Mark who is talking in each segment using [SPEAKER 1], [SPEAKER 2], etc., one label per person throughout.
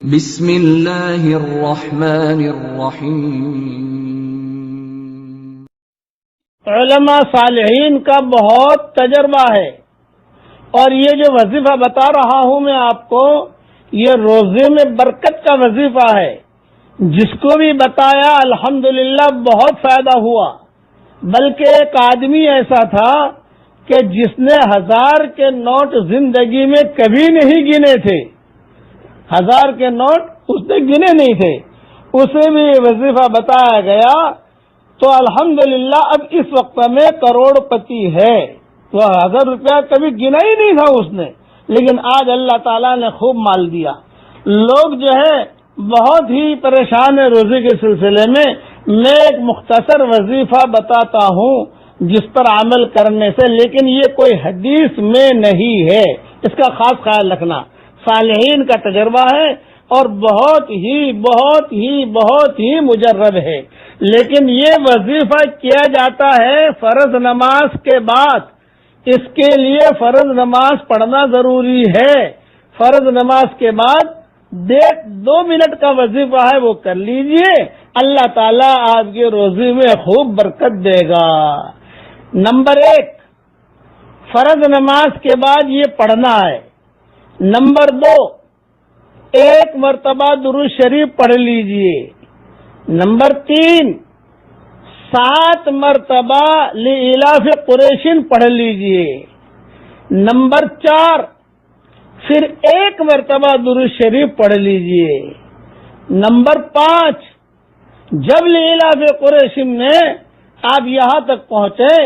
[SPEAKER 1] بسم اللہ الرحمن الرحیم۔
[SPEAKER 2] علماء صالحین کا بہت تجربہ ہے، اور یہ جو وظیفہ بتا رہا ہوں میں آپ کو، یہ روزے میں برکت کا وظیفہ ہے۔ جس کو بھی بتایا الحمدللہ بہت فائدہ ہوا۔ بلکہ ایک آدمی ایسا تھا کہ جس نے 1000 کے نوٹ زندگی میں کبھی نہیں گنے تھے، 1000 کے نوٹ اس نے گنے نہیں تھے، اسے بھی یہ وظیفہ بتایا گیا تو الحمدللہ اب اس وقت میں کروڑ پتی ہے۔ تو 1000 روپیہ کبھی گنا ہی نہیں تھا اس نے، لیکن آج اللہ تعالیٰ نے خوب مال دیا۔ لوگ جو ہے بہت ہی پریشان ہے روزے کے سلسلے میں۔ میں ایک مختصر وظیفہ بتاتا ہوں جس پر عمل کرنے سے، لیکن یہ کوئی حدیث میں نہیں ہے، اس کا خاص خیال رکھنا۔ صالحین کا تجربہ ہے اور بہت ہی مجرب ہے۔ لیکن یہ وظیفہ کیا جاتا ہے فرض نماز کے بعد۔ اس کے لیے فرض نماز پڑھنا ضروری ہے۔ فرض نماز کے بعد 2 منٹ کا وظیفہ ہے، وہ کر لیجئے، اللہ تعالیٰ آپ کے روزے میں خوب برکت دے گا۔ نمبر 1، فرض نماز کے بعد یہ پڑھنا ہے۔ نمبر 2، 1 مرتبہ درود شریف پڑھ لیجئے۔ نمبر 3، 7 مرتبہ لإلاف قریش پڑھ لیجئے۔ نمبر 4، پھر 1 مرتبہ درود شریف پڑھ لیجئے۔ نمبر 5، جب لإلاف قریش میں آپ یہاں تک پہنچے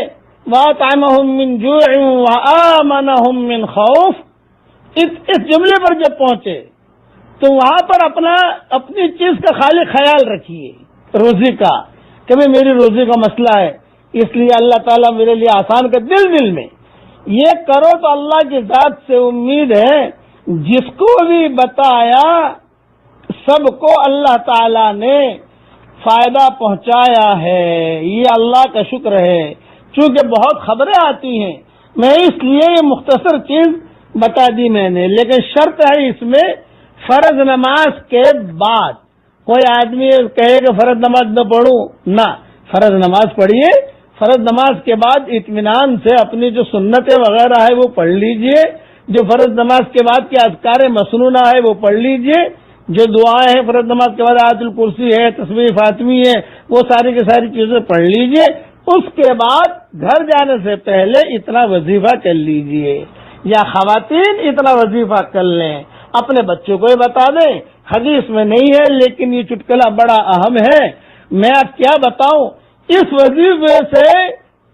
[SPEAKER 2] وَأَطْعَمَهُم مِّن جُوعٍ وَآمَنَهُم مِّن خَوْفٍ، اس جملے پر جب پہنچے تو وہاں پر اپنی چیز کا خالی خیال رکھیے، روزی کا، کہ میری روزی کا مسئلہ ہے، اس لیے اللہ تعالیٰ میرے لیے آسان کر، دل میں یہ کرو تو اللہ کی ذات سے امید ہے جس کو بھی بتایا سب کو اللہ تعالیٰ نے فائدہ پہنچایا ہے۔ یہ اللہ کا شکر ہے۔ چونکہ بہت خبریں آتی ہیں، میں اس لیے یہ مختصر چیز بتا دی میں نے، لیکن شرط ہے اس میں فرض نماز کے بعد۔ کوئی آدمی کہے کہ فرض نماز نہ پڑھوں، نہ، فرض نماز پڑھیے۔ فرض نماز کے بعد اطمینان سے اپنی جو سنتیں وغیرہ ہے وہ پڑھ لیجئے، جو فرض نماز کے بعد کے اذکار مسنونہ ہے وہ پڑھ لیجئے، جو دعائیں ہیں فرض نماز کے بعد آیت الکرسی ہے، تسبیح فاطمی ہے، وہ ساری کی ساری چیزیں پڑھ لیجئے۔ اس کے بعد گھر جانے سے پہلے اتنا وظیفہ کر لیجئے، یا خواتین اتنا وظیفہ کر لیں، اپنے بچوں کو بتا دیں۔ حدیث میں نہیں ہے لیکن یہ چٹکلا بڑا اہم ہے۔ میں اب کیا بتاؤں، اس وظیفے سے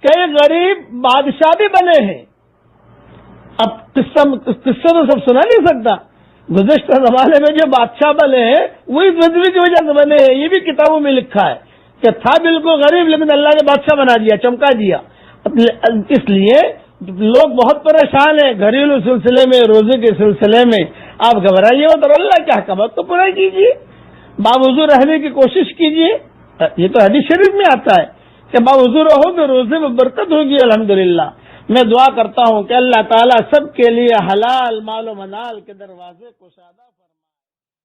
[SPEAKER 2] کئی غریب بادشاہ بھی بنے ہیں۔ اب قصہ تو سب سنا نہیں سکتا، گزشتہ زمانے میں جو بادشاہ بنے ہیں وہ اس وظیفے کی وجہ سے بنے ہیں۔ یہ بھی کتابوں میں لکھا ہے کہ تھا بالکل غریب لیکن اللہ نے بادشاہ بنا دیا، چمکا دیا۔ اس لیے لوگ بہت پریشان ہیں گھریلو سلسلے میں، روزے کے سلسلے میں۔ آپ گھبرائیے مت اور اللہ کے احکامات کو پورا کیجیے، باوضو رہنے کی کوشش کیجیے۔ یہ تو حدیث شریف میں آتا ہے کہ باوضو رہو تو روزے میں برکت ہوگی الحمدللہ۔ میں دعا کرتا ہوں کہ اللہ تعالیٰ سب کے لیے حلال مال و منال کے دروازے کو